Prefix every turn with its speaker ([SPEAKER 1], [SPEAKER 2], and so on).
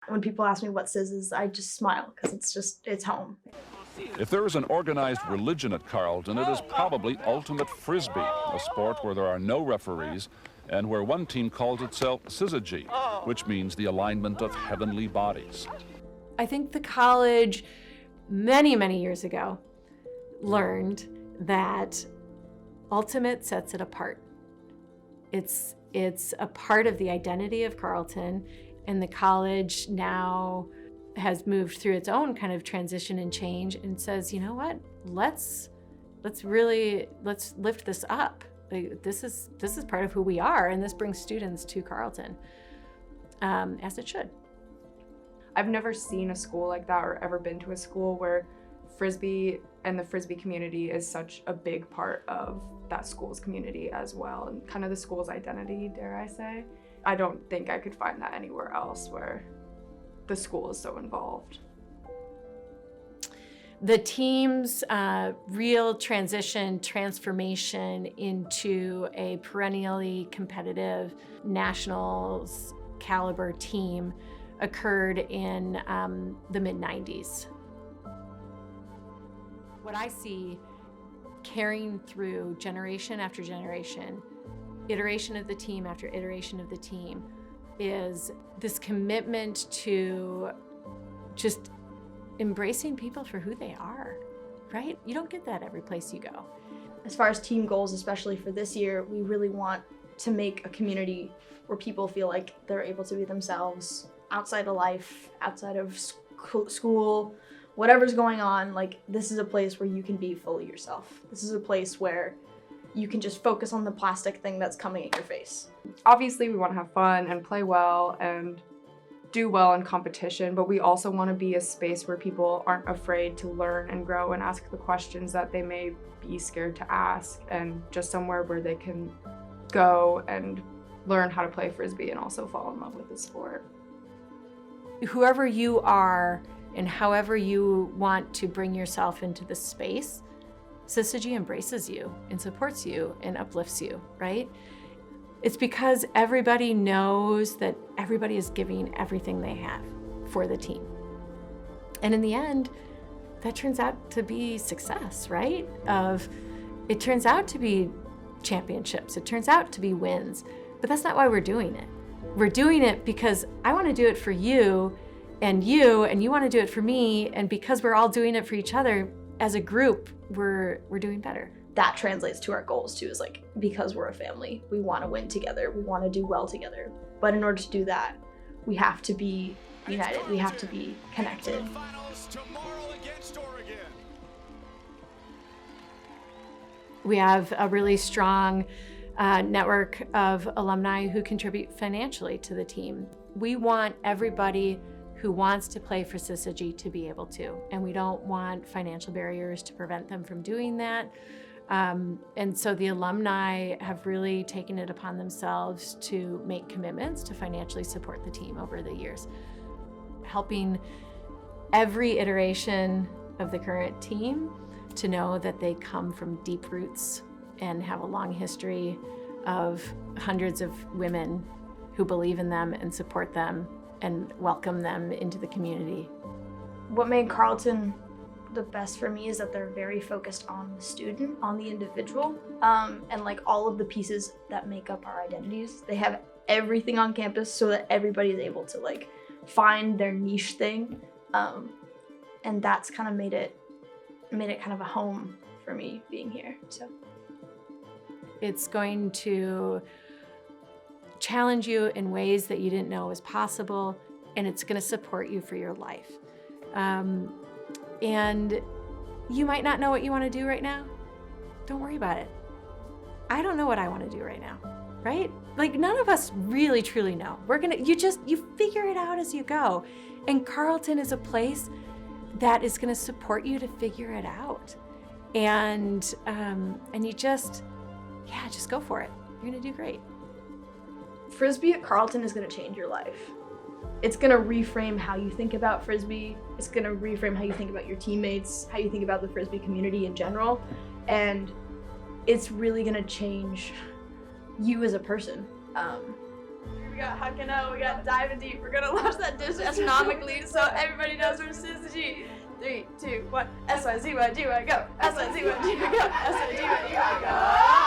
[SPEAKER 1] When people ask me what Syz is, I just smile because it's home.
[SPEAKER 2] If there is an organized religion at Carleton, it is probably ultimate frisbee, a sport where there are no referees and where one team calls itself Syzygy, which means the alignment of heavenly bodies.
[SPEAKER 3] I think the college, many, many years ago, learned that ultimate sets it apart. It's a part of the identity of Carleton, and the college now has moved through its own kind of transition and change and says, you know what, let's lift this up. Like, this is part of who we are, and this brings students to Carleton, as it should.
[SPEAKER 4] I've never seen a school like that or ever been to a school where Frisbee and the Frisbee community is such a big part of that school's community as well, and kind of the school's identity, dare I say. I don't think I could find that anywhere else where the school is so involved.
[SPEAKER 3] The team's real transformation into a perennially competitive nationals caliber team occurred in the mid-90s. What I see carrying through generation after generation, iteration of the team after iteration of the team, is this commitment to just embracing people for who they are, right? You don't get that every place you go.
[SPEAKER 1] As far as team goals, especially for this year, we really want to make a community where people feel like they're able to be themselves outside of life, outside of school, whatever's going on. Like, this is a place where you can be fully yourself. This is a place where you can just focus on the plastic thing that's coming at your face.
[SPEAKER 4] Obviously, we want to have fun and play well and do well in competition, but we also want to be a space where people aren't afraid to learn and grow and ask the questions that they may be scared to ask, and just somewhere where they can go and learn how to play Frisbee and also fall in love with the sport.
[SPEAKER 3] Whoever you are and however you want to bring yourself into the space, Syzygy embraces you and supports you and uplifts you, right? It's because everybody knows that everybody is giving everything they have for the team. And in the end, that turns out to be success, right? It turns out to be championships, it turns out to be wins, but that's not why we're doing it. We're doing it because I want to do it for you, and you want to do it for me, and because we're all doing it for each other, as a group, we're doing better.
[SPEAKER 1] That translates to our goals too, is like, because we're a family, we want to win together, we want to do well together. But in order to do that, we have to be united, we have to be connected.
[SPEAKER 3] We have a really strong network of alumni who contribute financially to the team. We want everybody who wants to play for Syzygy to be able to, and we don't want financial barriers to prevent them from doing that. And so the alumni have really taken it upon themselves to make commitments to financially support the team over the years, helping every iteration of the current team to know that they come from deep roots and have a long history of hundreds of women who believe in them and support them and welcome them into the community.
[SPEAKER 1] What made Carleton the best for me is that they're very focused on the student, on the individual, and like all of the pieces that make up our identities. They have everything on campus so that everybody is able to like find their niche thing, and that's kind of made it kind of a home for me being here. So
[SPEAKER 3] it's going to challenge you in ways that you didn't know was possible, and it's going to support you for your life. And you might not know what you want to do right now. Don't worry about it. I don't know what I want to do right now, right? Like, none of us really truly know. You figure it out as you go. And Carleton is a place that is going to support you to figure it out. And you just go for it. You're going to do great.
[SPEAKER 1] Frisbee at Carleton is going to change your life. It's going to reframe how you think about Frisbee. It's going to reframe how you think about your teammates, how you think about the Frisbee community in general. And it's really going to change you as a person. got Hakano, we got Diving Deep. We're gonna launch that dish astronomically so everybody knows we're Syzygy. 3, 2, 1. S-Y-Z-Y-G-Y, go. S-Y-Z-Y-G-Y, go. S-Y-Z-Y-G-Y, go.